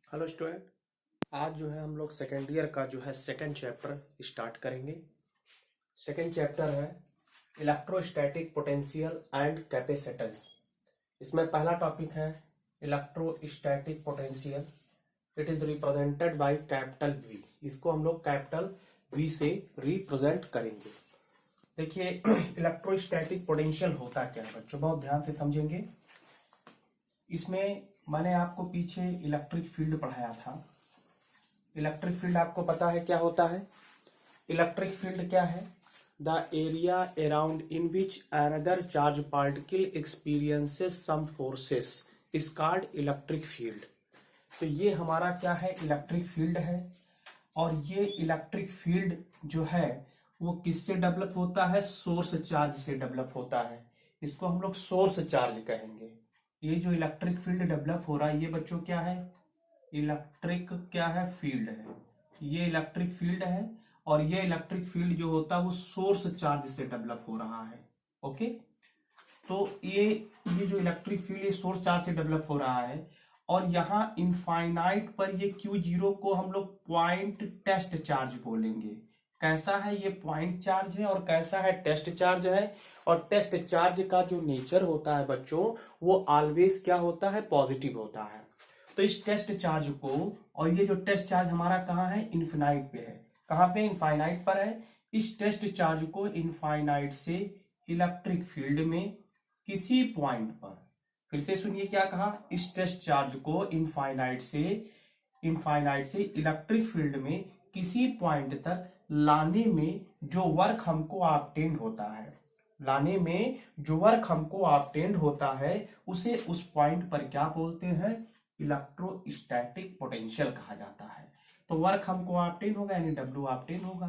Hello student. आज जो है हम लोग सेकेंड ईयर का जो है सेकेंड चैप्टर स्टार्ट करेंगे। सेकेंड चैप्टर है इलेक्ट्रोस्टैटिक पोटेंशियल एंड कैपेसिटेंस। इसमें पहला टॉपिक है electrostatic potential. It is represented by capital V. इसको हम लोग कैपिटल वी से रिप्रेजेंट करेंगे। देखिए इलेक्ट्रोस्टैटिक पोटेंशियल होता क्या है बच्चों, बहुत ध्यान से समझेंगे। इसमें मैंने आपको पीछे इलेक्ट्रिक फील्ड पढ़ाया था। इलेक्ट्रिक फील्ड आपको पता है क्या होता है। इलेक्ट्रिक फील्ड क्या है? The area around in which another charge particle experiences some forces is called electric field. तो ये हमारा क्या है? इलेक्ट्रिक फील्ड है। और ये इलेक्ट्रिक फील्ड जो है वो किससे डेवलप होता है? सोर्स चार्ज से डेवलप होता है। इसको हम लोग सोर्स चार्ज कहेंगे। ये जो इलेक्ट्रिक फील्ड डेवलप हो रहा है ये बच्चों क्या है? इलेक्ट्रिक क्या है? फील्ड है। ये इलेक्ट्रिक फील्ड है। और ये इलेक्ट्रिक फील्ड जो होता है वो सोर्स चार्ज से डेवलप हो रहा है। ओके, तो ये जो इलेक्ट्रिक फील्ड ये सोर्स चार्ज से डेवलप हो रहा है। और यहाँ इनफाइनाइट पर ये Q0 को हम लोग पॉइंट टेस्ट चार्ज बोलेंगे। कैसा है? ये पॉइंट चार्ज है। और कैसा है? टेस्ट चार्ज है। और टेस्ट चार्ज का जो नेचर होता है बच्चों वो ऑलवेज क्या होता है? पॉजिटिव होता है। तो इस टेस्ट चार्ज को, और ये जो टेस्ट चार्ज हमारा कहाँ है? इनफिनाइट पे है। कहाँ पे? इनफाइनाइट पर है। इस टेस्ट चार्ज को इनफाइनाइट से इलेक्ट्रिक फील्ड में किसी पॉइंट पर, फिर से सुनिए क्या कहा, इस टेस्ट चार्ज को इनफाइनाइट से इलेक्ट्रिक फील्ड में किसी पॉइंट तक लाने में जो वर्क हमको ऑब्टेन होता है, उसे उस पॉइंट पर क्या बोलते हैं? इलेक्ट्रोस्टैटिक पोटेंशियल कहा जाता है। तो वर्क हमको ऑब्टेन होगा यानी W ऑब्टेन होगा।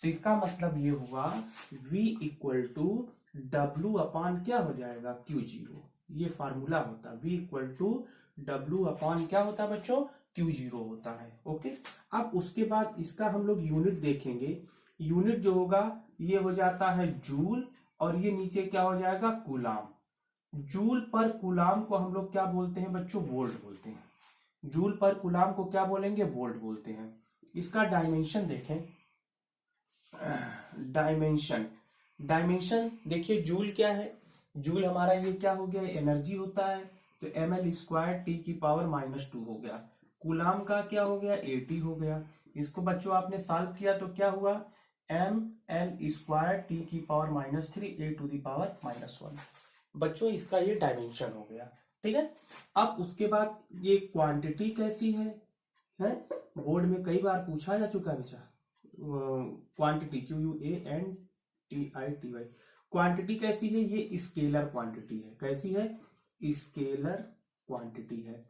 तो इसका मतलब ये हुआ V equal to W upon क्या हो जाएगा? Q0। ये फार्मूला होता है। V equal to W upon क्या होता है बच्चों? Q0 होता है। ओके, अब उसके बाद इसका हम लोग यूनिट देखेंगे। यूनिट जो होगा ये हो जाता है जूल, और ये नीचे क्या हो जाएगा? कूलाम। जूल पर कूलाम को हम लोग क्या बोलते हैं बच्चों? वोल्ट बोलते हैं। जूल पर कूलाम को क्या बोलेंगे? वोल्ट बोलते हैं। इसका डायमेंशन देखें। डायमेंशन देखिए, जूल क्या है? जूल हमारा ये क्या हो गया? एनर्जी होता है। तो ml² T⁻⁻2 हो गया। कूलाम का क्या हो गया? AT हो गया। इसको बच्चों आपने सॉल्व किया तो क्या हुआ? ml² T⁻³ A⁻1। बच्चों इसका ये डायमेंशन हो गया। ठीक है। अब उसके बाद ये क्वांटिटी कैसी है? बोर्ड में कई बार पूछा जा चुका है बच्चा। Quantity QUANTITY। क्वांटिटी कैसी है? ये स्केलर क्वांटिटी है। कैसी है? स्केलर क्वांटिटी है।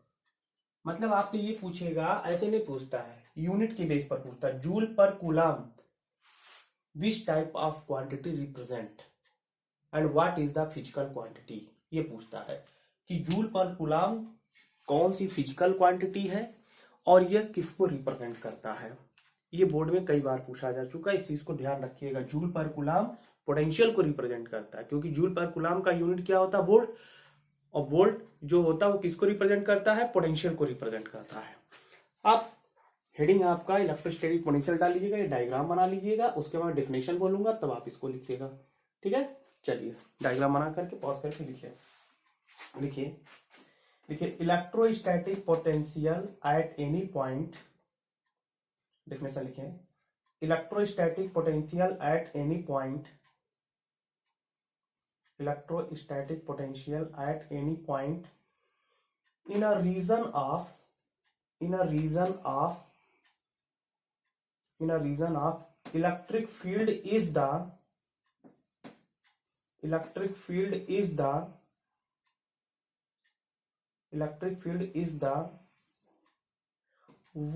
मतलब आपसे ये पूछेगा, ऐसे नहीं पूछता है, यूनिट के बेस पर पूछता है। जूल पर coulomb which type of quantity represent and what is the physical quantity. ये पूछता है कि जूल पर कूलाम कौन सी फिजिकल क्वांटिटी है और यह किसको रिप्रेजेंट करता है। ये बोर्ड में कई बार पूछा जा चुका है, इस चीज को ध्यान रखिएगा। जूल पर कूलाम पोटेंशियल को रिप्रेजेंट करता है, क्योंकि जूल पर कूलाम का यूनिट क्या होता है? वोल्ट। और वोल्ट जो होता है वो किसको रिप्रेजेंट करता है? पोटेंशियल को रिप्रेजेंट करता है। अब हेडिंग आपका इलेक्ट्रोस्टैटिक पोटेंशियल डाल लीजिएगा, ये डायग्राम बना लीजिएगा, उसके बाद डेफिनेशन बोलूंगा तब आप इसको लिखिएगा। ठीक है, चलिए डायग्राम बना करके पॉज करके लिखिए। Electrostatic potential at any point. Definition लिखे। Electrostatic potential at any point. Electrostatic potential at any point in a region of electric field is the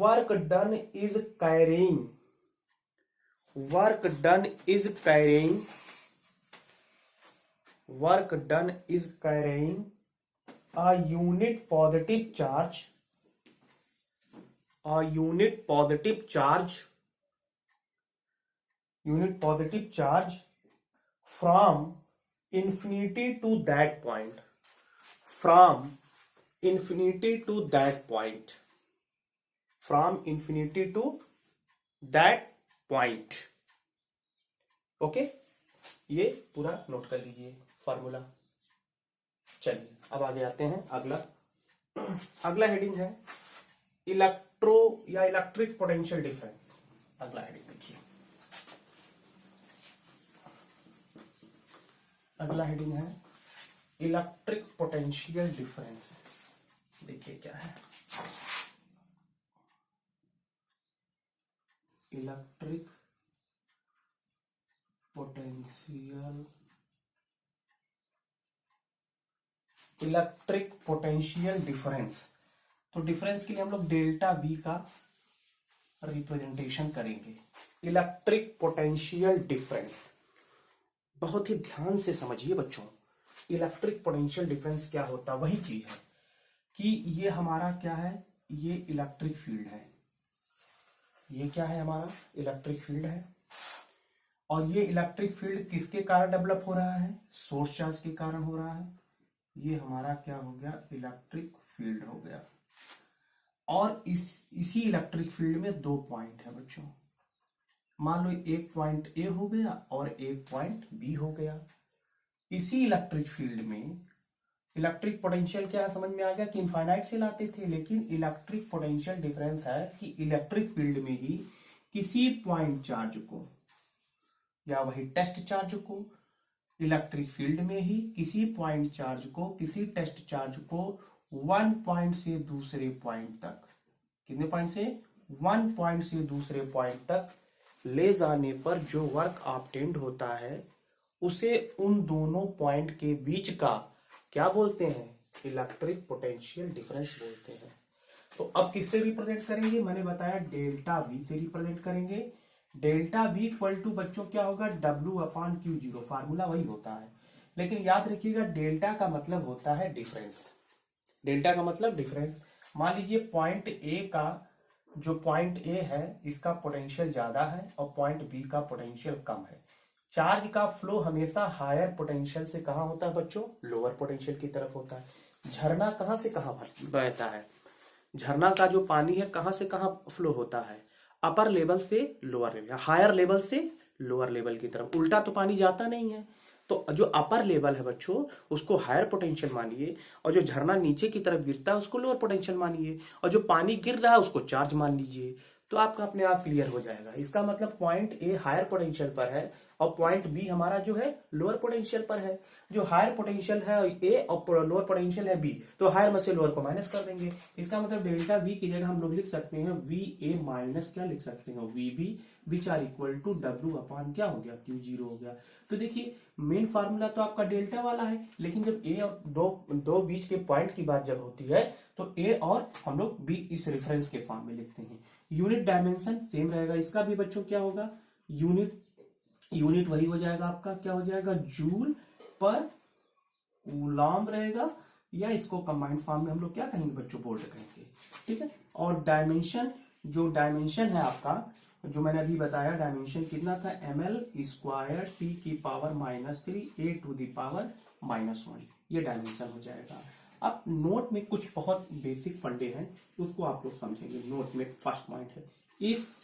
work done is carrying a unit positive charge from infinity to that point. From infinity to that point. Okay, ये पूरा note कर लीजिए formula. चलिए अब आगे आते हैं। अगला हेडिंग है इलेक्ट्रो या इलेक्ट्रिक पोटेंशियल डिफरेंस। अगला हेडिंग देखिए, अगला हेडिंग है इलेक्ट्रिक पोटेंशियल डिफरेंस। देखिए क्या है, इलेक्ट्रिक पोटेंशियल डिफरेंस। तो डिफरेंस के लिए हम लोग डेल्टा वी का रिप्रेजेंटेशन करेंगे। इलेक्ट्रिक पोटेंशियल डिफरेंस बहुत ही ध्यान से समझिए बच्चों। इलेक्ट्रिक पोटेंशियल डिफरेंस क्या होता है? वही चीज है कि ये हमारा क्या है, ये इलेक्ट्रिक फील्ड है। ये क्या है, हमारा इलेक्ट्रिक फील्ड है। और ये इलेक्ट्रिक फील्ड किसके कारण डेवलप हो रहा है? सोर्स चार्ज के कारण हो रहा है। ये हमारा क्या हो गया, इलेक्ट्रिक फील्ड हो गया। और इसी इलेक्ट्रिक फील्ड में दो पॉइंट है बच्चों। मान लो एक पॉइंट ए हो गया और एक पॉइंट बी हो गया। इसी इलेक्ट्रिक फील्ड में इलेक्ट्रिक पोटेंशियल क्या है, समझ में आ गया कि इनफाइनाइट से लाते थे। लेकिन इलेक्ट्रिक पोटेंशियल डिफरेंस है कि इलेक्ट्रिक फील्ड में ही किसी पॉइंट चार्ज को या वही टेस्ट चार्ज को, इलेक्ट्रिक फील्ड में ही किसी पॉइंट चार्ज को, किसी टेस्ट चार्ज को वन पॉइंट से दूसरे पॉइंट तक, कितने पॉइंट से, वन पॉइंट से दूसरे पॉइंट तक ले जाने पर जो वर्क ऑब्टेन्ड होता है उसे उन दोनों पॉइंट के बीच का क्या बोलते हैं, इलेक्ट्रिक पोटेंशियल डिफरेंस बोलते हैं। तो अब किससे रिप्रेजेंट करेंगे? मैंने बताया डेल्टा वी से रिप्रेजेंट करेंगे। डेल्टा वी इक्वल टू बच्चों क्या होगा, W upon Q zero. Formula वही होता है, लेकिन याद रखिएगा डेल्टा का मतलब होता है डिफरेंस। डेल्टा का मतलब डिफरेंस। मान लीजिए पॉइंट ए का, जो पॉइंट ए है इसका पोटेंशियल ज्यादा है और पॉइंट बी का पोटेंशियल कम है। चार्ज का फ्लो हमेशा हायर पोटेंशियल से कहां होता है बच्चों, लोअर पोटेंशियल की तरफ होता है। झरना कहां से कहां बहता है, झरना का जो पानी है कहां से कहां फ्लो होता है, अपर लेवल से लोअर लेवल, हायर लेवल से लोअर लेवल की तरफ। उल्टा तो पानी जाता नहीं है। तो जो अपर लेवल है बच्चों उसको हायर पोटेंशियल मानिए, और जो झरना नीचे की तरफ गिरता है उसको लोअर पोटेंशियल मानिए, और जो पानी गिर रहा है उसको चार्ज मान लीजिए। तो आपका अपने आप क्लियर हो जाएगा। इसका मतलब पॉइंट ए हायर पोटेंशियल पर है और पॉइंट बी हमारा जो है लोअर पोटेंशियल पर है। जो हायर पोटेंशियल है ए और लोअर पोटेंशियल है बी, तो हायर में से लोअर को माइनस कर देंगे। इसका मतलब डेल्टा वी की जगह हम लोग लिख सकते हैं वी ए माइनस क्या लिख सकते हैं, V B, which are equal to W upon क्या हो गया, क्यू जीरो हो गया। तो देखिए मेन फार्मूला तो आपका डेल्टा वाला है, लेकिन जब ए और दो बीच के पॉइंट की बात जब होती है तो ए और हम लोग बी इस रेफरेंस के फॉर्म में लिखते हैं। यूनिट डायमेंशन सेम रहेगा, इसका भी बच्चों क्या होगा, यूनिट वही हो जाएगा आपका, क्या हो जाएगा, जूल पर कूलॉम रहेगा, या इसको कंबाइंड फॉर्म में हम लोग क्या कहेंगे बच्चों, वोल्ट कहेंगे। ठीक है। और डायमेंशन, जो डायमेंशन है आपका, जो मैंने अभी बताया डायमेंशन कितना था, ml स्क्वायर टी की power -3 a to the power -1, ये डायमेंशन हो जाएगा। अब नोट में कुछ बहुत बेसिक फंडे हैं उसको आप लोग समझेंगे। नोट में फर्स्ट पॉइंट है, if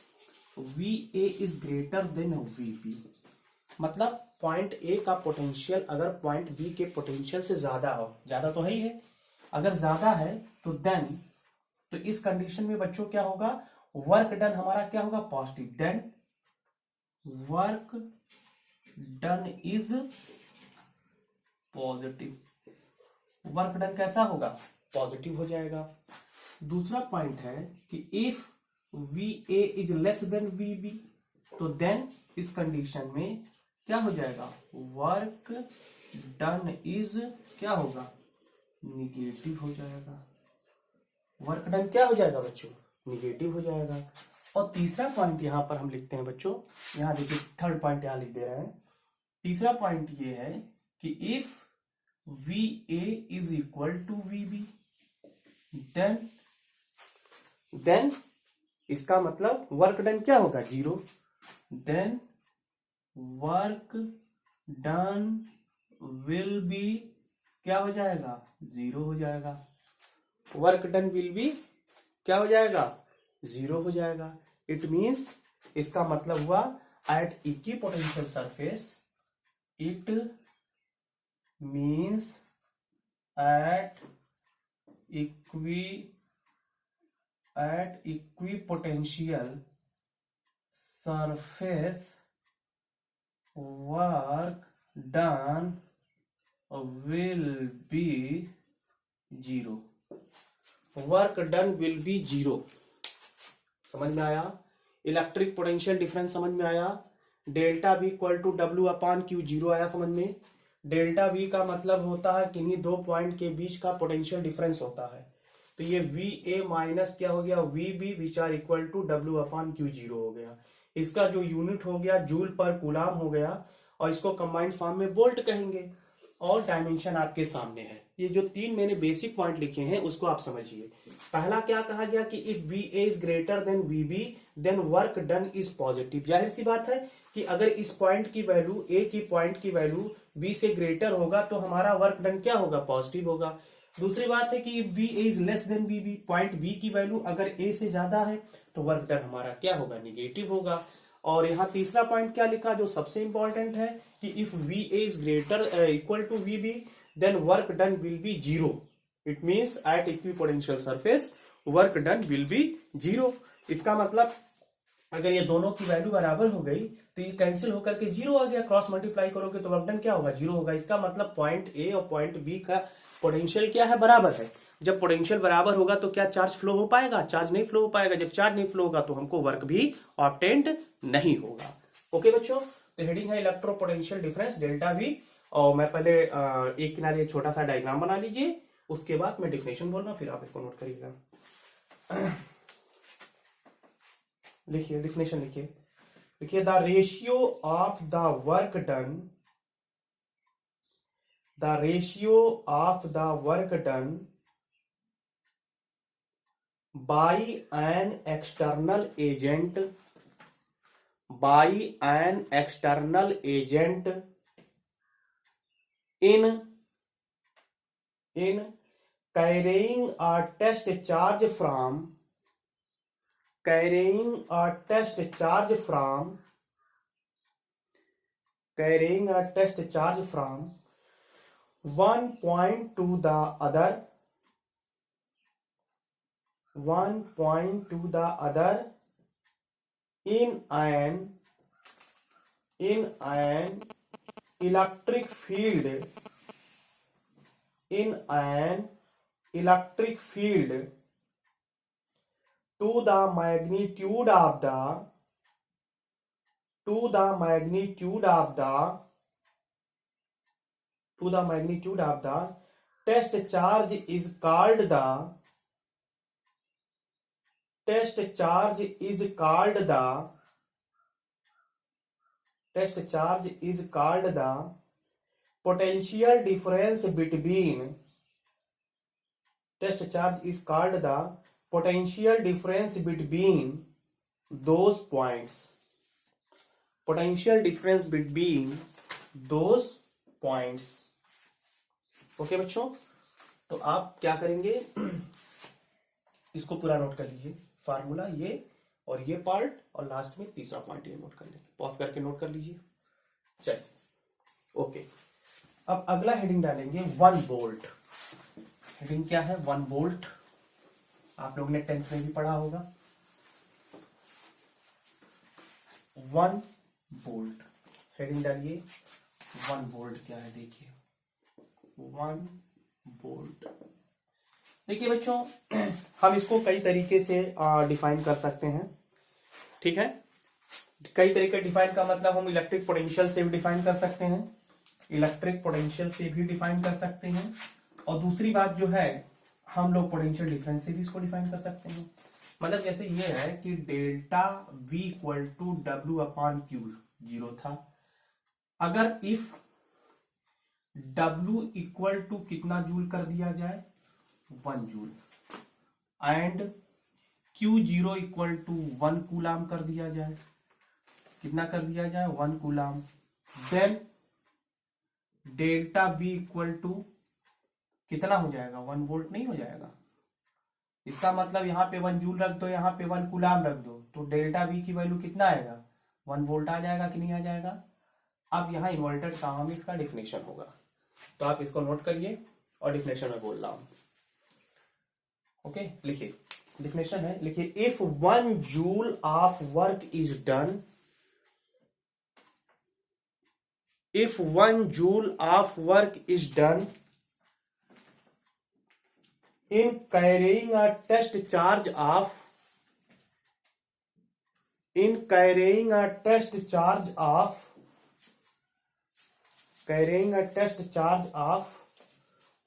VA is greater than VB, मतलब पॉइंट ए का पोटेंशियल अगर पॉइंट बी के पोटेंशियल से ज्यादा हो, ज्यादा तो है ही है, अगर ज्यादा है तो देन, तो इस कंडीशन में बच्चों क्या होगा, वर्क डन हमारा क्या होगा, positive. Then work done is positive, work done कैसा होगा, पॉजिटिव हो जाएगा। दूसरा पॉइंट है कि if VA is less than VB, तो देन इस कंडीशन में क्या हो जाएगा, वर्क डन इज क्या होगा, निगेटिव हो जाएगा। वर्क डन क्या हो जाएगा बच्चों, निगेटिव हो जाएगा। और तीसरा पॉइंट यहां पर हम लिखते हैं बच्चों, यहां देखिए थर्ड पॉइंट यहां लिख दे रहे हैं। तीसरा पॉइंट ये है कि if VA is equal to VB, then इसका मतलब वर्क डन क्या होगा, zero. Then work done will be क्या हो जाएगा, जीरो हो जाएगा। वर्क डन विल बी क्या हो जाएगा, जीरो हो जाएगा। इट मीन्स इसका मतलब हुआ at equipotential surface, it means at equipotential surface work done will be zero. Work done will be zero. समझ में आया? इलेक्ट्रिक पोटेंशियल डिफरेंस समझ में आया? Delta V equal to W upon Q, zero आया समझ में? Delta V का मतलब होता है किन्हीं दो पॉइंट के बीच का पोटेंशियल डिफरेंस होता है। तो ये VA माइनस क्या हो गया, VB which are equal to W upon Q, zero हो गया। इसका जो यूनिट हो गया जूल पर कूलाम हो गया, और इसको कंबाइंड फॉर्म में वोल्ट कहेंगे। और डायमेंशन आपके सामने है। ये जो तीन मैंने बेसिक पॉइंट लिखे हैं उसको आप समझिए। पहला क्या कहा गया कि if VA is greater than VB then work done is positive. जाहिर सी बात है कि अगर इस पॉइंट की वैल्यू, A की पॉइंट की वैल्यू B से ग्रेटर होगा तो हमारा वर्क डन क्या होगा, पॉजिटिव होगा। दूसरी बात है कि VA is less than VB, point B की वैल्यू अगर A से ज्यादा है तो वर्क डन हमारा क्या होगा, निगेटिव होगा। और यहाँ तीसरा पॉइंट क्या लिखा जो सबसे इंपॉर्टेंट है कि if VA is greater equal to VB then work done will be zero. It means at equipotential surface work done will be zero. इसका मतलब अगर ये दोनों की वैल्यू बराबर हो गई तो ये कैंसिल होकर के जीरो आ गया, क्रॉस मल्टीप्लाई करोगे तो वर्क डन क्या होगा, जीरो होगा। इसका मतलब पॉइंट A और पॉइंट B का पोटेंशियल क्या है, बराबर है। जब पोटेंशियल बराबर होगा तो क्या चार्ज फ्लो हो पाएगा, चार्ज नहीं फ्लो हो पाएगा। जब चार्ज नहीं फ्लो होगा तो हमको वर्क भी ऑब्टेंड नहीं होगा। ओके बच्चों, तो हेडिंग है electro potential difference delta V। और मैं पहले एक किनारे एक छोटा सा डायग्राम बना लीजिए, उसके बाद मैं डिफिनेशन बोल रहा हूं, फिर आप इसको नोट करिएगा। लिखिए डिफिनेशन, लिखिए the ratio of the work done, the ratio of the work done by an external agent, by an external agent in carrying a test charge from, carrying a test charge from, carrying a test charge from one point to the other, one point to the other in an electric field, in an electric field to the magnitude of the, to the magnitude of the, to the magnitude of the test charge is called the, test charge is called the, test charge is called the potential difference between, test charge is called the potential difference between those points, potential difference between those points। Okay बच्चों, तो आप क्या करेंगे, इसको पूरा note कर लीजिए, formula ये और ये पार्ट, और लास्ट में तीसरा पॉइंट ये नोट कर लीजिए, पॉज करके नोट कर लीजिए। चलिए ओके, अब अगला हेडिंग डालेंगे 1 वोल्ट। हेडिंग क्या है, 1 वोल्ट। आप लोगों ने 10th में भी पढ़ा होगा। 1 वोल्ट हेडिंग डालिए। 1 वोल्ट क्या है देखिए, 1 वोल्ट। देखिए बच्चों, हम इसको कई तरीके से डिफाइन कर सकते हैं, ठीक है। कई तरीके डिफाइन का मतलब हम इलेक्ट्रिक पोटेंशियल से भी डिफाइन कर सकते हैं, इलेक्ट्रिक पोटेंशियल से भी डिफाइन कर सकते हैं, और दूसरी बात जो है हम लोग पोटेंशियल डिफरेंस से भी इसको डिफाइन कर सकते हैं। मतलब जैसे ये है कि delta V equal to W upon Q zero था, अगर इफ W इक्वल टू कितना जूल कर दिया जाए, 1 joule, and Q0 equal to 1 coulomb कर दिया जाए, कितना कर दिया जाए, 1 coulomb, then delta B equal to कितना हो जाएगा, 1 वोल्ट नहीं हो जाएगा। इसका मतलब यहाँ पे 1 जूल रख दो, यहाँ पे 1 कूलाम रख दो, तो डेल्टा वी की वैल्यू कितना आएगा, 1 वोल्ट आ जाएगा कि नहीं आ जाएगा। अब यहाँ इन्वर्टेड काम इसका डिफिनेशन होगा, तो आप इसको नोट करिए और डिफिनेशन में बोल रहा हूं। ओके, लिखिए डिफिनेशन है, लिखिए if 1 joule of work is done, if 1 joule of work is done in carrying a test charge of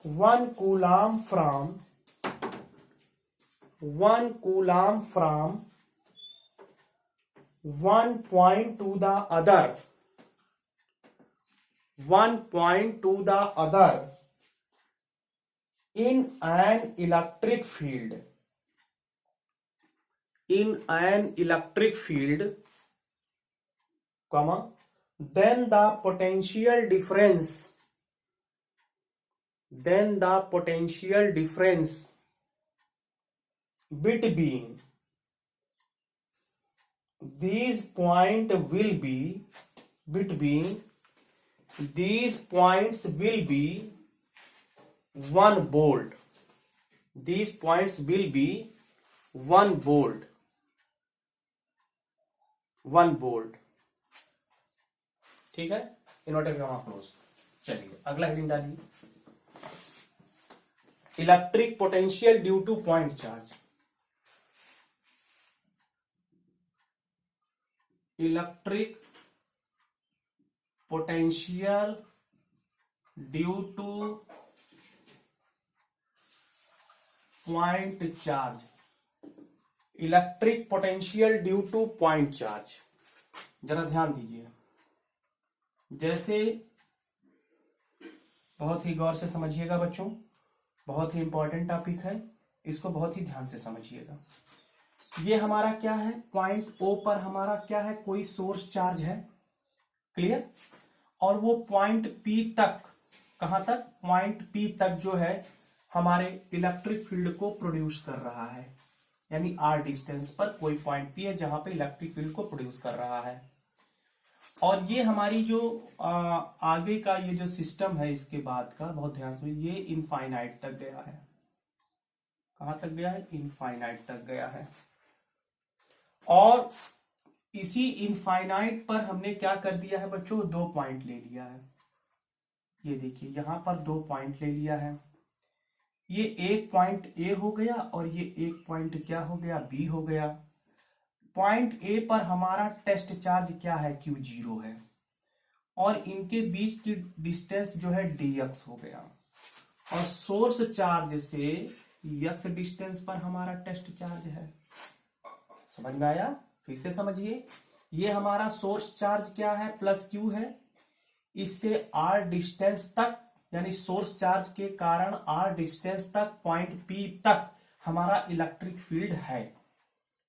1 coulomb from one point to the other in an electric field, comma, then the potential difference between these points will be 1 volt. These points will be 1 volt. ठीक है, inverter का close. चलिए अगला heading डालिए, electric potential due to point charge. Electric potential due to point charge, electric potential due to point charge. जरा ध्यान दीजिए, जैसे बहुत ही गौर से समझिएगा बच्चों, बहुत ही इंपॉर्टेंट टॉपिक है, इसको बहुत ही ध्यान से समझिएगा। ये हमारा क्या है, पॉइंट ओ पर हमारा क्या है, कोई सोर्स चार्ज है, क्लियर, और वो पॉइंट पी तक, कहां तक, पॉइंट पी तक जो है हमारे इलेक्ट्रिक फील्ड को प्रोड्यूस कर रहा है, यानी आर डिस्टेंस पर कोई पॉइंट पी है जहां पे इलेक्ट्रिक फील्ड को प्रोड्यूस कर रहा है। और ये हमारी जो आगे का ये जो सिस्टम है, इसके बाद का बहुत ध्यान से, ये इनफाइनाइट तक गया है। कहां तक गया है, इनफाइनाइट तक गया है। और इसी इनफाइनाइट पर हमने क्या कर दिया है बच्चों, 2 पॉइंट ले लिया है। ये देखिए यहां पर 2 पॉइंट ले लिया है, ये एक पॉइंट ए हो गया और ये एक पॉइंट क्या हो गया, बी हो गया। पॉइंट ए पर हमारा टेस्ट चार्ज क्या है, Q0 है, और इनके बीच की डिस्टेंस जो है dx हो गया, और सोर्स चार्ज से x डिस्टेंस पर हमारा टेस्ट चार्ज है। समझ में आया, फिर से समझिए, ये हमारा सोर्स चार्ज क्या है, प्लस Q है, इससे r डिस्टेंस तक, यानी सोर्स चार्ज के कारण r डिस्टेंस तक, पॉइंट P तक हमारा इलेक्ट्रिक फील्ड है।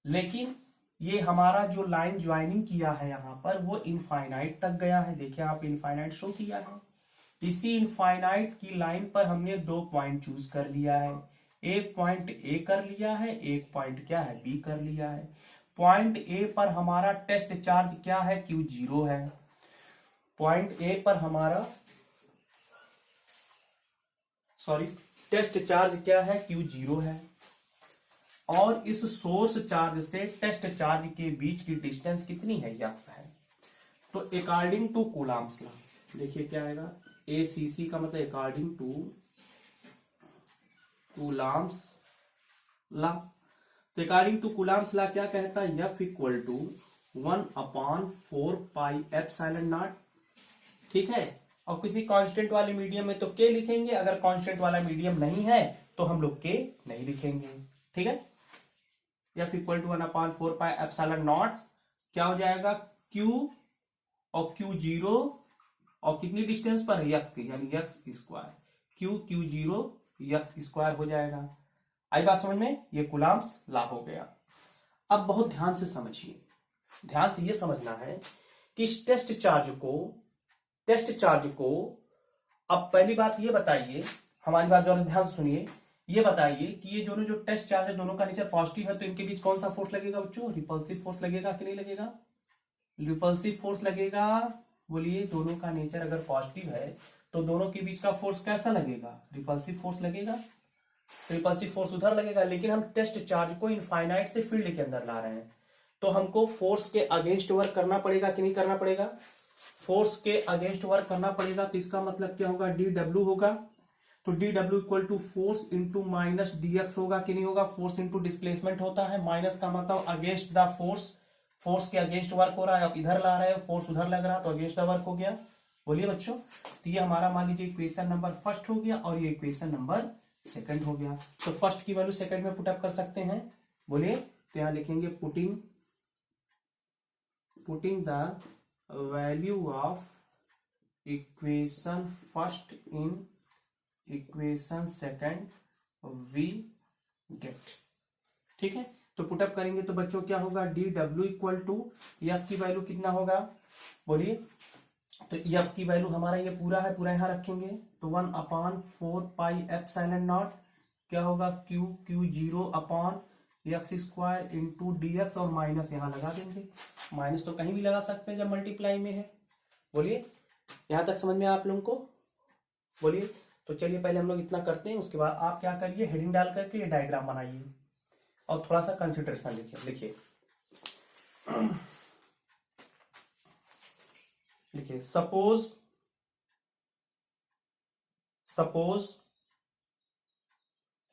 लेकिन ये हमारा जो लाइन ज्वाइनिंग किया है यहाँ पर, वो इनफाइनाइट तक गया है। देखिए आप, इनफाइनाइट शो किया है। इसी इनफाइनाइट की लाइन पर हमने 2 पॉइंट चूज कर लिया है, एक पॉइंट ए कर लिया है, एक पॉइंट क्या है, बी कर लिया है। पॉइंट ए पर हमारा टेस्ट चार्ज क्या है, Q0 है। पॉइंट ए पर हमारा टेस्ट चार्ज क्या है, Q0 है, और इस सोर्स चार्ज से टेस्ट चार्ज के बीच की डिस्टेंस कितनी है, x है। तो अकॉर्डिंग टू कूलॉम्स लॉ, देखिए क्या आएगा, ACC का मतलब अकॉर्डिंग टू कूलॉम्स लॉ। तो अकॉर्डिंग टू कूलॉम्स लॉ क्या कहता है, F इक्वल टू 1/4πε0। ठीक है, और किसी कांस्टेंट वाले मीडियम में तो K लिखेंगे, अगर कांस्टेंट वाला मीडियम नहीं है तो हम लोग K नहीं लिखेंगे। ठीक है, F इक्वल टू 1/4πε0 क्या हो जाएगा, Q और Q0, और कितनी डिस्टेंस पर है, x की, यानी x square, Q0 x square हो जाएगा। आई बात समझ में, ये कूलॉम्स लॉ हो गया। अब बहुत ध्यान से समझिए, ध्यान से ये समझना है कि इस टेस्ट चार्ज को अब पहली बात ये बताइए, हमारी बात जरा ध्यान से सुनिए, ये बताइए कि ये दोनों जो टेस्ट चार्ज है दोनों का नेचर पॉजिटिव है, तो इनके बीच कौन सा फोर्स लगेगा बच्चों? रिपल्सिव फोर्स लगेगा कि नहीं लगेगा? रिपल्सिव फोर्स लगेगा। बोलिए, दोनों का नेचर अगर पॉजिटिव है तो दोनों के बीच का फोर्स कैसा लगेगा? रिपल्सिव फोर्स लगेगा। रिपल्सिव फोर्स उधर लगेगा, लेकिन हम टेस्ट चार्ज को इनफाइनाइट से फील्ड के अंदर ला रहे हैं, तो हमको फोर्स के अगेंस्ट वर्क करना पड़ेगा कि नहीं करना पड़ेगा? फोर्स के अगेंस्ट वर्क करना पड़ेगा, तो इसका मतलब क्या होगा? डी डब्ल्यू होगा। तो D W equal to force into minus D X होगा कि नहीं होगा? फोर्स इंटू डिस्प्लेसमेंट होता है, माइनस का मतलब अगेंस्ट द फोर्स, फोर्स के अगेंस्ट वर्क हो रहा है, आप इधर ला रहे हो, फोर्स उधर लग रहा है, तो अगेंस्ट द वर्क हो गया। बोलिए बच्चों, तो ये हमारा मान लीजिए इक्वेशन नंबर फर्स्ट हो गया और ये इक्वेशन नंबर सेकंड हो गया। तो फर्स्ट की वैल्यू सेकंड में पुटअप कर सकते हैं। बोलिए, तो यहां लिखेंगे putting the value of equation first in equation second we get. ठीक है, तो पुटअप करेंगे तो बच्चों क्या होगा? D W equal to F की वैल्यू कितना होगा? बोलिए, तो एफ की वैल्यू हमारा ये पूरा है, पूरा यहां रखेंगे, तो 1/4 पाई एप्सिलॉन नॉट क्या होगा? Q zero upon x square into D x, और माइनस यहां लगा देंगे। माइनस तो कहीं भी लगा सकते हैं जब मल्टीप्लाई में है। बोलिए, यहां तक समझ में आप लोगों को? बोलिए, तो चलिए पहले हम लोग इतना करते हैं, उसके बाद आप क्या करिए, हेडिंग डाल करके ये डायग्राम बनाइए और थोड़ा सा कंसिडरेशन लिखिए। Suppose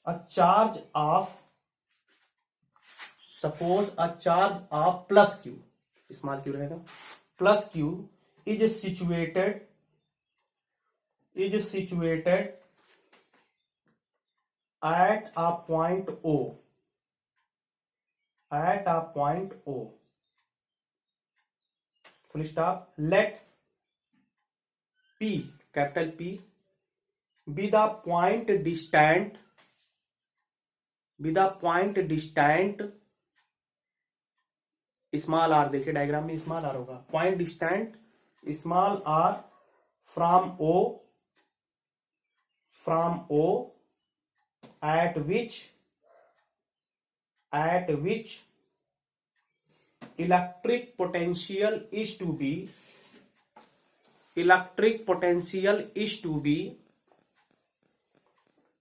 a charge of plus q, small q रहेगा, plus q is situated at a point O, full stop. Let P, capital P, be the point distant small r, देखिए डायग्राम में small r होगा, point distant small r from O at which electric potential is to be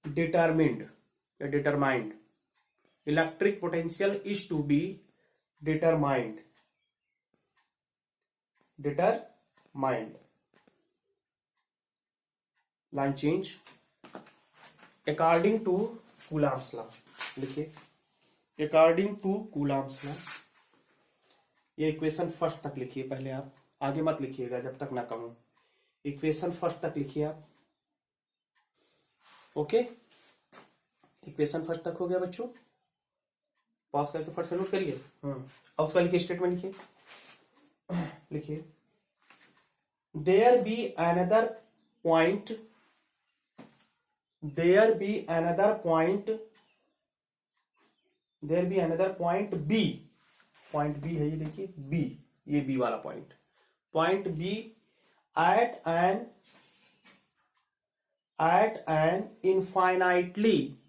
determined. Electric potential is to be determined. Line change according to Coulomb's law. लिखिए, according to Coulomb's law। ये equation first तक लिखिए पहले आप, आगे मत लिखिएगा जब तक ना कहूं। इक्वेशन फर्स्ट तक लिखिए आप। ओके, इक्वेशन फर्स्ट तक हो गया बच्चों? पॉज करके फर्स्ट से नोट करिए। और उसका लिखिए, स्टेटमेंट लिखिए, there be another point B, point B है ये, देखिए बी, ये बी वाला point B at an infinitely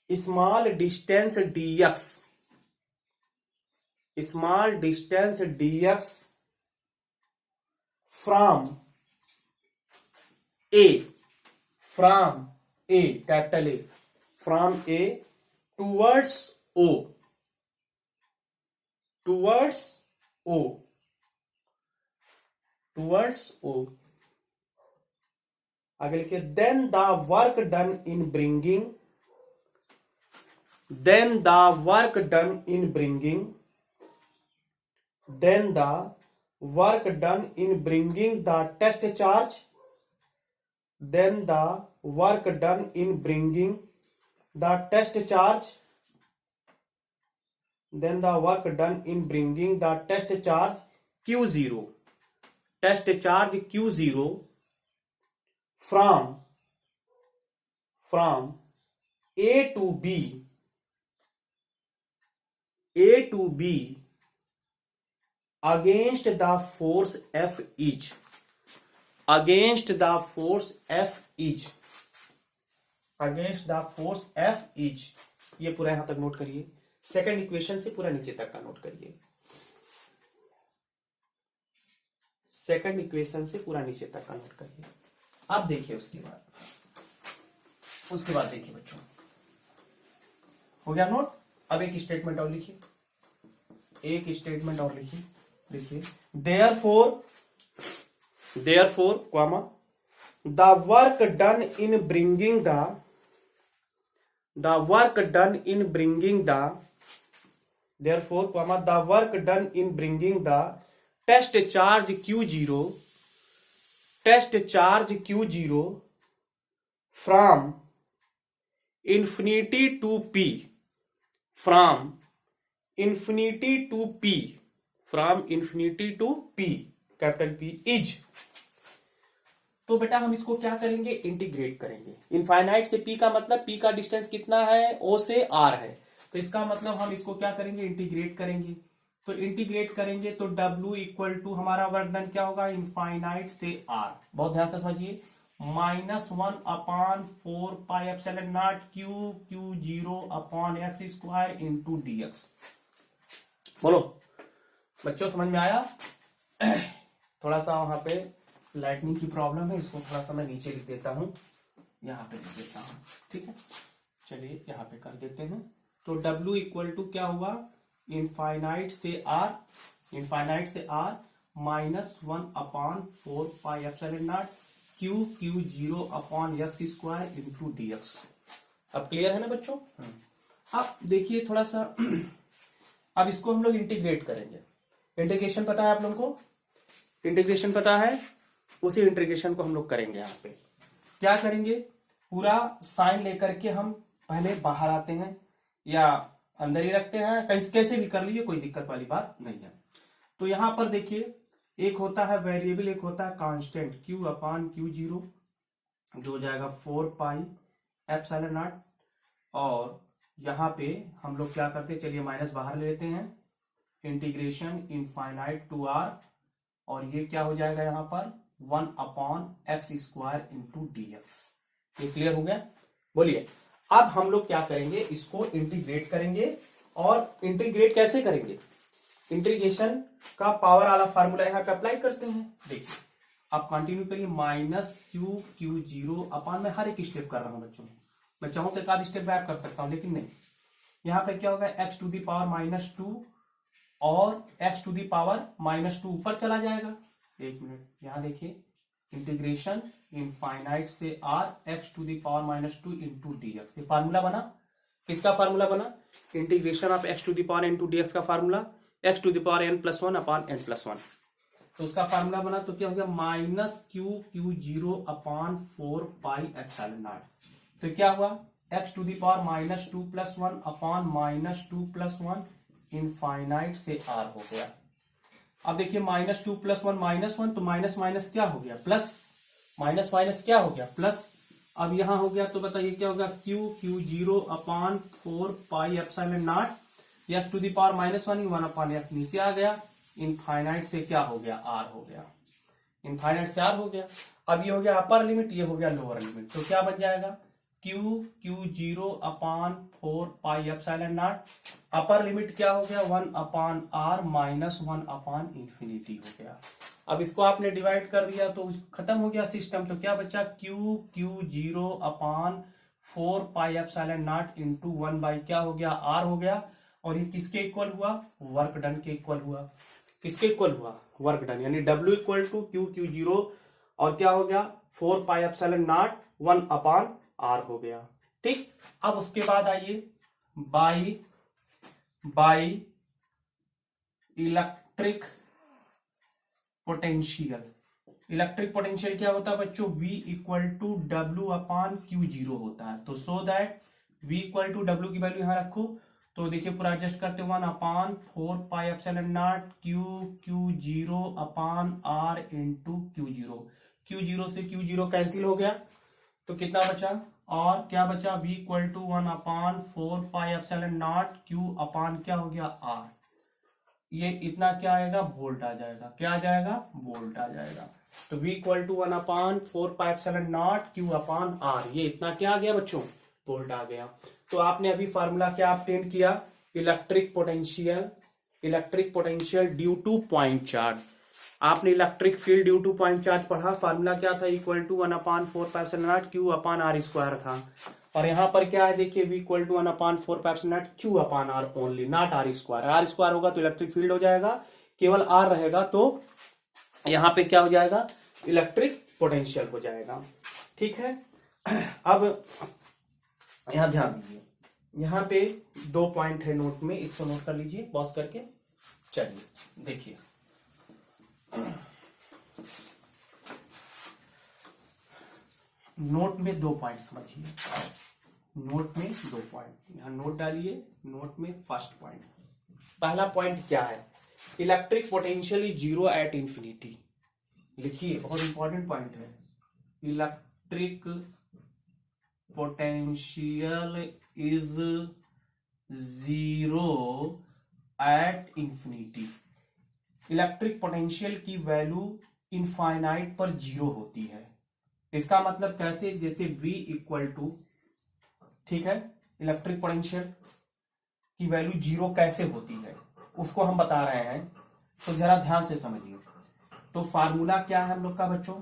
small distance dx from A, capital A, from A towards O, आगे लिखिए, then the work done in bringing the test charge Q0, test charge Q0 from A to B against the force F each, against the force F is, against the force F is, ये पूरा यहां तक note करिए। Second equation से पूरा नीचे तक का नोट करिए, सेकंड इक्वेशन से पूरा नीचे तक का नोट करिए। अब देखिए उसके बाद देखिए बच्चों, हो गया नोट। अब एक स्टेटमेंट और लिखिए, एक स्टेटमेंट और लिखिए। देखिए therefore comma the work done in bringing therefore comma the work done in bringing the test charge q0 from infinity to p capital P is. तो बेटा हम इसको क्या करेंगे, इंटीग्रेट करेंगे। इनफाइनाइट से P का मतलब P का डिस्टेंस कितना है, O से R है, तो इसका मतलब हम इसको क्या करेंगे, इंटीग्रेट करेंगे। तो इंटीग्रेट करेंगे तो W इक्वल टू हमारा वर्क डन क्या होगा, इनफाइनाइट से R, बहुत ध्यान से समझिए, -1/4πε0 Q0/x² इंटू dx। बोलो बच्चों समझ में आया? थोड़ा सा वहां पे लाइटनिंग की प्रॉब्लम है, इसको थोड़ा सा मैं नीचे लिख देता हूं, यहाँ पे लिख देता हूं, ठीक है। चलिए यहाँ पे कर देते हैं। तो W इक्वल टू क्या हुआ, इनफाइनाइट से R -1/4πε0 Q0/x² इंटू dx। अब क्लियर है ना बच्चों? अब देखिए थोड़ा सा अब इसको हम लोग इंटीग्रेट करेंगे। इंटीग्रेशन पता है आप लोगों को, इंटीग्रेशन पता है, उसी इंटीग्रेशन को हम लोग करेंगे। यहाँ पे क्या करेंगे, पूरा साइन लेकर के हम पहले बाहर आते हैं या अंदर ही रखते हैं, कैसे भी कर लीजिए, कोई दिक्कत वाली बात नहीं है। तो यहां पर देखिए एक होता है वेरिएबल, एक होता है कांस्टेंट Q/Q0 जो हो जाएगा 4πε0, और यहाँ पे हम लोग क्या करते हैं, चलिए माइनस बाहर ले लेते हैं, इंटीग्रेशन इनफाइनाइट टू R, और ये क्या हो जाएगा यहाँ पर 1/x² इंटू dx। ये क्लियर हो गया? बोलिए अब हम लोग क्या करेंगे, इसको इंटीग्रेट करेंगे। और इंटीग्रेट कैसे करेंगे, इंटीग्रेशन का पावर वाला फार्मूला यहाँ पे अप्लाई करते हैं। देखिए आप कंटिन्यू करिए, -Q0 मैं हर एक स्टेप कर रहा हूं बच्चों, मैं चाहूं तो एक आध स्टेप बैक कर सकता हूं, लेकिन नहीं। यहाँ पे क्या होगा, x⁻⁻2 और x⁻⁻2 ऊपर चला जाएगा। एक मिनट यहाँ देखिए, इंटीग्रेशन इनफाइनाइट से R x⁻⁻2 इंटू dx। ये फार्मूला बना, किसका फार्मूला बना, integration of x⁻n into dx का फार्मूला x⁻n+1/n+1। तो उसका फार्मूला बना, तो क्या हो गया, -Q0/4πε0। तो क्या हुआ, x⁻2+1/-2+1 इनफाइनाइट से R हो गया। अब देखिए -2+1 -1, तो माइनस माइनस क्या हो गया, प्लस, माइनस माइनस क्या हो गया, प्लस। अब यहां हो गया, तो बताइए क्या होगा, Q0/4πε0 x⁻1 1/x नीचे आ गया, इनफाइनाइट से क्या हो गया, R हो गया, इनफाइनाइट से R हो गया। अब ये हो गया अपर लिमिट, ये हो गया लोअर लिमिट, तो क्या बन जाएगा, Q0/4πε0 अपर लिमिट क्या हो गया, 1/R -1/∞ हो गया। अब इसको आपने डिवाइड कर दिया तो खत्म हो गया सिस्टम। तो क्या बचा, Q0/4πε0 इंटू 1 क्या हो गया, R हो गया। और ये किसके इक्वल हुआ, वर्क डन के इक्वल हुआ। किसके इक्वल हुआ, वर्क डन, यानी W इक्वल टू Q0 और क्या हो गया 4πε0 1/R हो गया। ठीक, अब उसके बाद आइए by electric potential. Electric potential क्या होता है बच्चों, V इक्वल टू W/Q0 होता है। तो so that V equal to W की वैल्यू यहां रखो, तो देखिए पूरा एडजस्ट करते 1/4πε0 Q0/R इंटू Q0। Q0 से Q0 कैंसिल हो गया, तो कितना बचा, और क्या बचा, V इक्वल टू 1/4πε0 Q/ क्या हो गया, R। ये इतना क्या आएगा, वोल्ट आ जाएगा, क्या आ जाएगा, वोल्ट आ जाएगा। तो v equal to 1/4πε0 q upon r, ये इतना क्या आ गया बच्चों, वोल्ट आ गया। तो आपने अभी फार्मूला क्या ऑब्टेन किया, electric potential due to point charge. आपने electric field due to point charge पढ़ा, फार्मूला क्या था, equal to 1/4πε0 q upon r square था। और यहां पर क्या है देखिए, v equal to 1/4πε0 q upon r only, not r square. r square होगा तो इलेक्ट्रिक फील्ड हो जाएगा, केवल r रहेगा तो यहां पे क्या हो जाएगा, इलेक्ट्रिक पोटेंशियल हो जाएगा। ठीक है, अब यहां ध्यान दीजिए, यहां पे 2 पॉइंट है नोट में, इसको नोट कर लीजिए पॉज करके। चलिए देखिए, नोट में 2 पॉइंट समझिए, नोट में 2 पॉइंट, यहां नोट डालिए। नोट में फर्स्ट पॉइंट, पहला पॉइंट क्या है, electric potential is 0 at infinity. लिखिए, बहुत इंपॉर्टेंट पॉइंट है, electric potential is 0 at infinity. Electric potential की वैल्यू इनफाइनाइट पर 0 होती है। इसका मतलब कैसे, जैसे v इक्वल टू, ठीक है, इलेक्ट्रिक पोटेंशियल की वैल्यू 0 कैसे होती है उसको हम बता रहे हैं, तो जरा ध्यान से समझिए। तो फार्मूला क्या है हम लोग का बच्चों,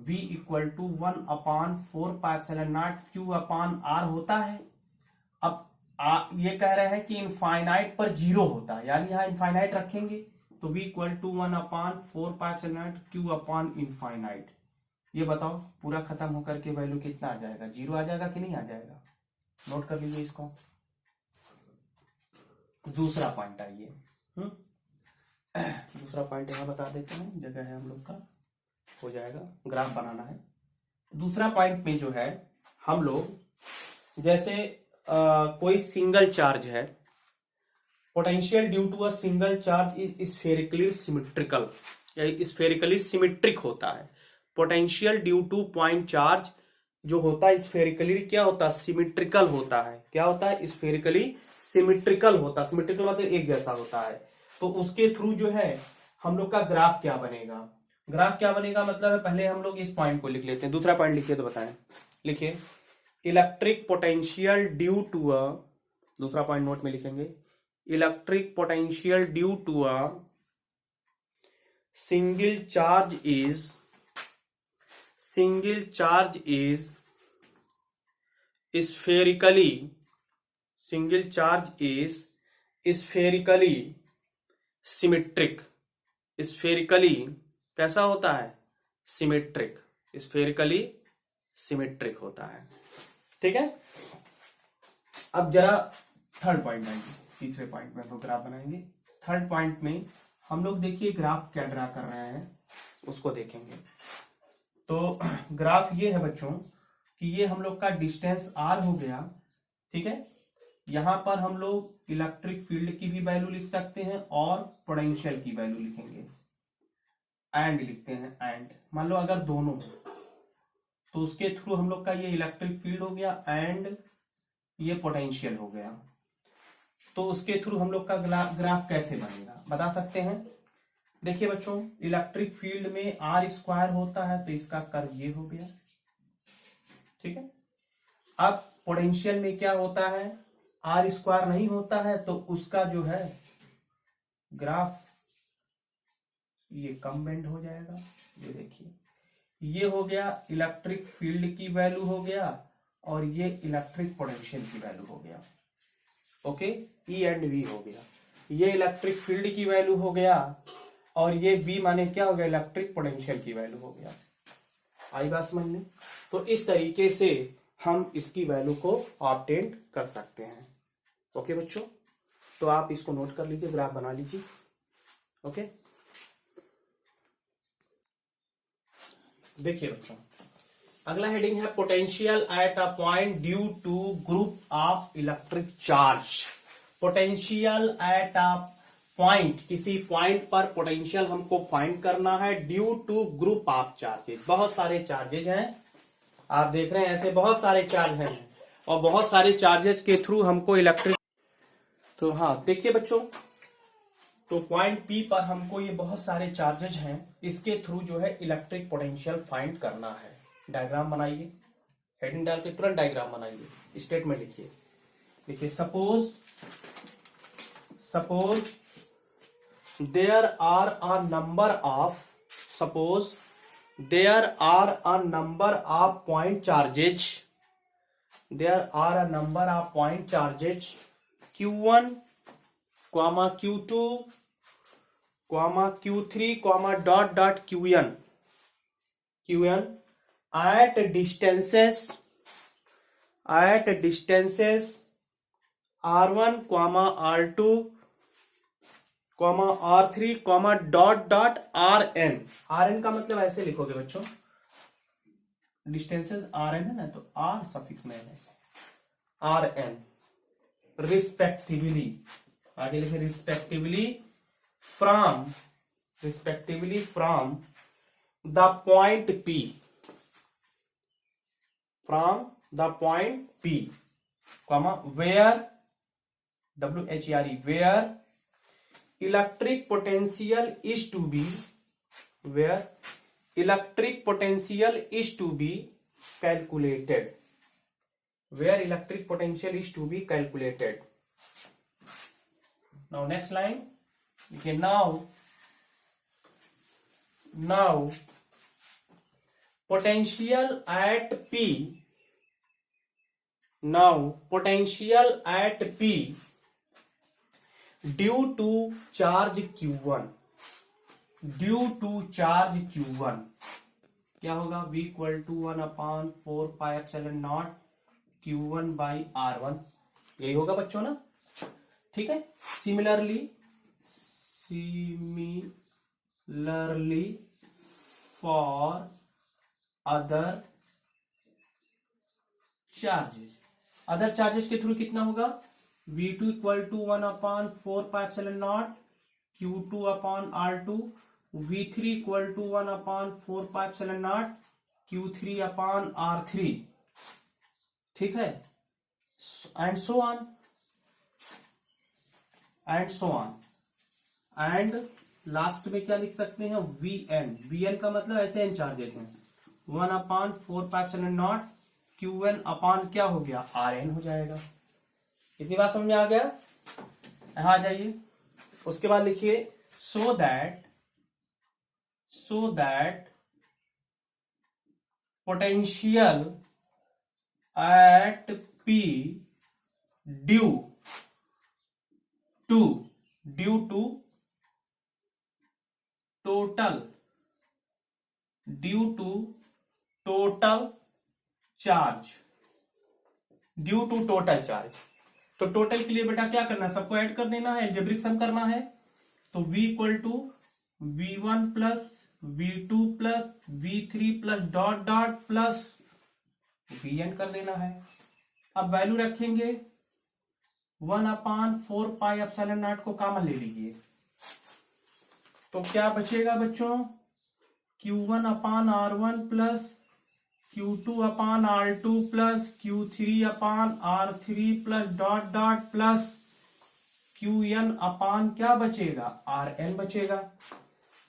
v equal to 1/4πε0 q upon r होता है। अब ये कह रहे हैं कि इनफाइनाइट पर 0 होता है, यानी यहां इनफाइनाइट रखेंगे तो v equal to 1/4πε0 q upon infinite. ये बताओ पूरा खत्म होकर के वैल्यू कितना आ जाएगा, 0 आ जाएगा कि नहीं आ जाएगा, नोट कर लीजिए इसको। दूसरा पॉइंट आइए, दूसरा पॉइंट यहां बता देते हैं, जगह है हम लोग का, हो जाएगा, ग्राफ बनाना है। दूसरा पॉइंट में जो है हम लोग, जैसे कोई सिंगल चार्ज है, potential due to a single charge is spherically symmetrical, या स्फेरिकली सिमेट्रिक होता है। Potential due to point charge जो होता है स्फेरिकली क्या होता है, सिमेट्रिकल होता है। क्या होता है, स्फेरिकली सिमेट्रिकल होता है। सिमेट्रिकल मतलब एक जैसा होता है। तो उसके थ्रू जो है हम लोग का ग्राफ क्या बनेगा, ग्राफ क्या बनेगा मतलब है, पहले हम लोग इस पॉइंट को लिख लेते हैं। दूसरा पॉइंट लिखिए तो बताएं, लिखिए electric potential due to a, दूसरा पॉइंट नोट में लिखेंगे, electric potential due to a single charge is spherically symmetric. Spherically कैसा होता है, सिमेट्रिक, स्फेरिकली सिमेट्रिक होता है। ठीक है, अब जरा थर्ड पॉइंट आएंगे, तीसरे पॉइंट में हम लोग ग्राफ बनाएंगे। थर्ड पॉइंट में हम लोग देखिए ग्राफ क्या ड्रा कर रहे हैं उसको देखेंगे। तो ग्राफ ये है बच्चों कि ये हम लोग का डिस्टेंस r हो गया, ठीक है। यहां पर हम लोग इलेक्ट्रिक फील्ड की भी वैल्यू लिख सकते हैं और पोटेंशियल की वैल्यू लिखेंगे, एंड लिखते हैं, एंड मान लो अगर दोनों हो तो उसके थ्रू हम लोग का ये इलेक्ट्रिक फील्ड हो गया एंड ये पोटेंशियल हो गया। तो उसके थ्रू हम लोग का ग्राफ कैसे बनेगा बता सकते हैं। देखिए बच्चों, इलेक्ट्रिक फील्ड में r स्क्वायर होता है तो इसका कर्व ये हो गया, ठीक है। अब पोटेंशियल में क्या होता है, r स्क्वायर नहीं होता है तो उसका जो है ग्राफ ये कम बेंड हो जाएगा। ये देखिए, ये हो गया इलेक्ट्रिक फील्ड की वैल्यू हो गया और ये इलेक्ट्रिक पोटेंशियल की वैल्यू हो गया। ओके, E एंड V हो गया, ये इलेक्ट्रिक फील्ड की वैल्यू हो गया और ये V माने क्या हो गया, इलेक्ट्रिक पोटेंशियल की वैल्यू हो गया। आई बात समझ में। तो इस तरीके से हम इसकी वैल्यू को ऑब्टेन कर सकते हैं। ओके बच्चों, तो आप इसको नोट कर लीजिए, ग्राफ बना लीजिए। ओके, देखिए बच्चों, अगला हेडिंग है potential at a point due to group of electric charge. Potential at a point, किसी पॉइंट पर पोटेंशियल हमको फाइंड करना है due to group of charges. बहुत सारे चार्जेज हैं, आप देख रहे हैं ऐसे बहुत सारे चार्ज हैं और बहुत सारे चार्जेस के थ्रू हमको इलेक्ट्रिक। तो हाँ देखिए बच्चों, तो पॉइंट पी पर हमको ये बहुत सारे चार्जेज हैं, इसके थ्रू जो है इलेक्ट्रिक पोटेंशियल फाइंड करना है। डायग्राम बनाइए, हेडिंग डाल के तुरंत डायग्राम बनाइए, स्टेटमेंट लिखिए। देखिए suppose there are a number of point charges, Q1, Q2, Q3, Qn at distances R1, R2, R3, Rn। Rn का मतलब ऐसे लिखोगे बच्चों, डिस्टेंसेस Rn है ना, तो R सफिक्स में है ऐसे, Rn रिस्पेक्टिवली, आगे लिखे respectively from the point P, where where electric potential is to be calculated, Now next line, okay, now potential at P due to charge Q1, क्या होगा, V equal to 1/4πε0 Q1 by R1, यही होगा बच्चों ना, ठीक है। Similarly for other charges के through कितना होगा, V2 equal to 1/4πε0 Q2 upon R2, V3 equal to 1/4πε0 Q3 upon R3, ठीक है, and so on. And last में क्या लिख सकते हैं, Vn का मतलब ऐसे n चार्जेस हैं, 1/4πε0 Qn अपॉन क्या हो गया, Rn हो जाएगा। इतनी बात समझ में आ गया, यहां आ जाइए। उसके बाद लिखिए so that potential at P due to total charge, तो टोटल के लिए बेटा क्या करना है, सबको ऐड कर देना है, अलजेब्रिक सम करना है। तो V equal to V1 plus V2 plus V3 plus dot plus Vn कर देना है। अब वैल्यू रखेंगे 1/4πε0 को कॉमन ले लीजिए, तो क्या बचेगा बच्चों, Q1 upon R1 plus Q2 upon R2 plus Q3 upon R3 plus dot plus Qn upon क्या बचेगा, Rn बचेगा।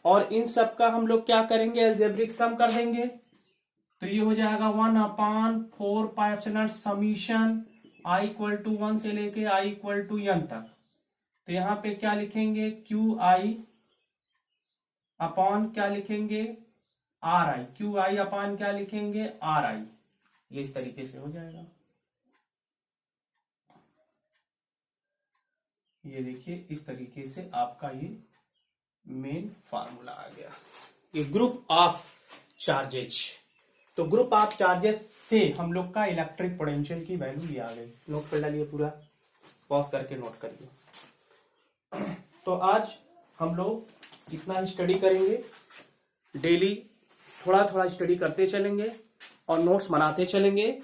और इन सब का हम लोग क्या करेंगे, अलजेब्रिक सम कर देंगे, तो ये हो जाएगा 1/4πε0 समीशन I इक्वल टू 1 से लेके I इक्वल टू n तक। तो यहां पे क्या लिखेंगे, QI अपॉन क्या लिखेंगे, RI, QI अपॉन क्या लिखेंगे, RI, ये इस तरीके से हो जाएगा। ये देखिए इस तरीके से आपका ये मेन फार्मूला आ गया। ये ग्रुप ऑफ चार्जेज, तो ग्रुप ऑफ चार्जेस से हम लोग का इलेक्ट्रिक पोटेंशियल की वैल्यू ये आ गई। नोट कर डालिए, पूरा पॉज करके नोट करिए। तो आज हम लोग इतना स्टडी करेंगे, डेली थोड़ा थोड़ा स्टडी करते चलेंगे और नोट्स बनाते चलेंगे,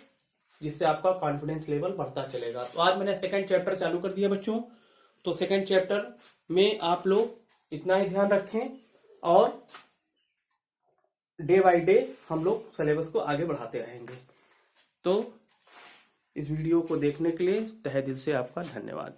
जिससे आपका कॉन्फिडेंस लेवल बढ़ता चलेगा। तो आज मैंने सेकंड चैप्टर चालू कर दिया बच्चों, तो सेकंड चैप्टर में आप लोग इतना ही ध्यान रखें और डे बाय डे हम लोग सिलेबस को आगे बढ़ाते रहेंगे। तो इस वीडियो को देखने के लिए तहे दिल से आपका धन्यवाद।